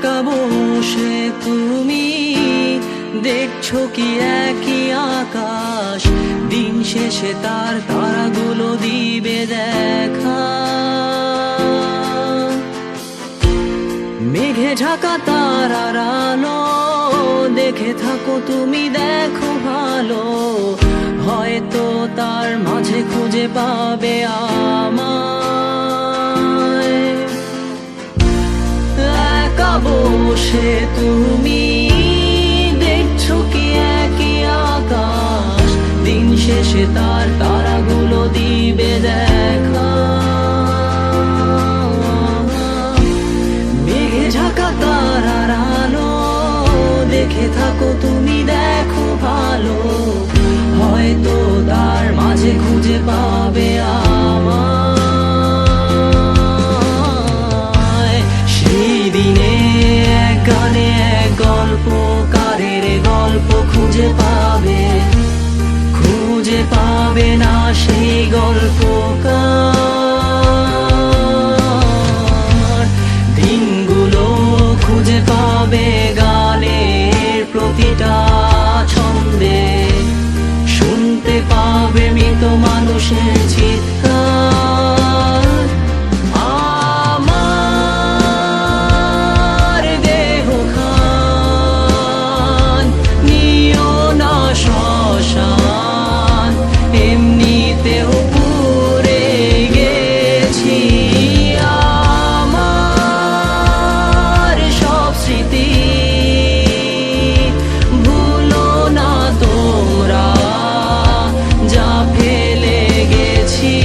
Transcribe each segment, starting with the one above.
একা বসে তুমি দেখছো কি একই আকাশ, দিন শেষে তার তারাগুলো দিবে দেখা। মেঘে ঢাকা তারার আলো দেখে থাকো তুমি, দেখো ভালো, হয়তো তার মাঝে খুঁজে পাবে আমায়। একা বসে তুমি দেখছো কি একই আকাশ, দিন শেষে তার তারাগুলো দিবে দেখা। মেঘে ঢাকা তারার আলো দেখে থাকো তুমি, দেখো ভালো, হয়তো তার মাঝে খুঁজে পাবে আমায়। সেই দিনে এক গানে এক গল্পকারের গল্প খুঁজে পাবে, খুঁজে পাবে না সেই গল্পকার। দিনগুলো খুঁজে পাবে গানের প্রতিটা ছন্দে, শুনতে পাবে মৃত মানুষের চিৎকার। আমার দেহ খান নিও না শ্মশান, এমনিতেও পুড়ে গেছি। আমার সব স্মৃতি ভুলো না তোমরা, যা ফেলে গেছি।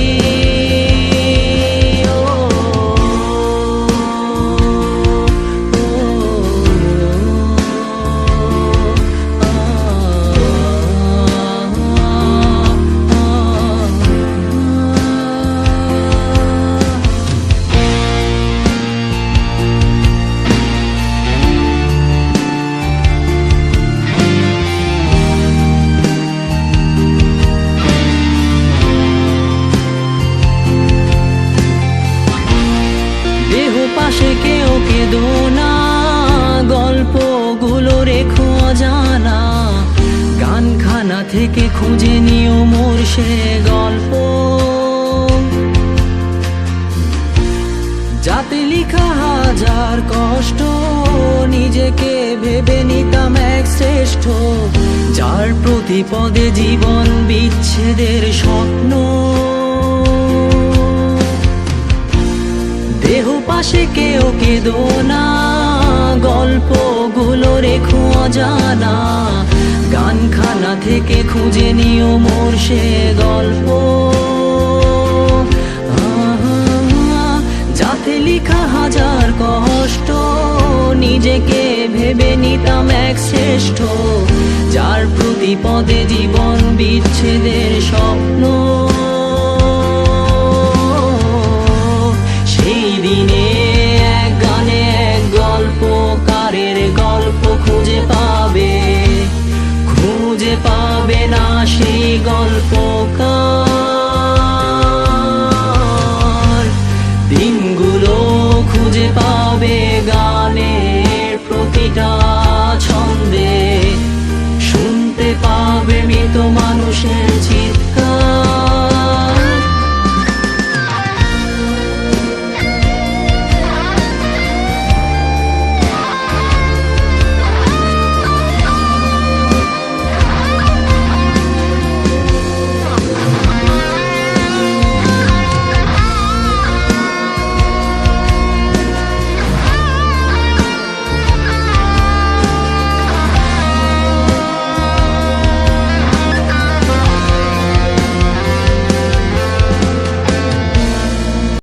দেহ পাশে কেউ কেঁদো না, গল্পগুলো রেখো অজানা, গানখানা থেকে খুঁজে নিও মোর সে গল্প। যাতে লিখা হাজার কষ্ট, নিজেকে ভেবে নিতাম এক শ্রেষ্ঠ, যার প্রতি পদে জীবন বিচ্ছেদের স্বপ্ন। দেহ পাশে কেউ কেঁদো না, গল্পগুলো রেখো অজানা, গানখানা থেকে খুঁজে নিও মোর সে গল্প। যাতে লিখা হাজার কষ্ট, নিজেকে ভেবে নিতাম এক শ্রেষ্ঠ, যার প্রতি পদে জীবন বিচ্ছেদের স্বপ্ন। সেই দিনে এক গানে এক গল্পকারের গল্প খুঁজে পাবে, খুঁজে পাবে না সেই গল্পকার। দিনগুলো খুঁজে পাবে গানের প্রতিটা ছন্দে, শুনতে পাবে মৃত মানুষের চিৎকার।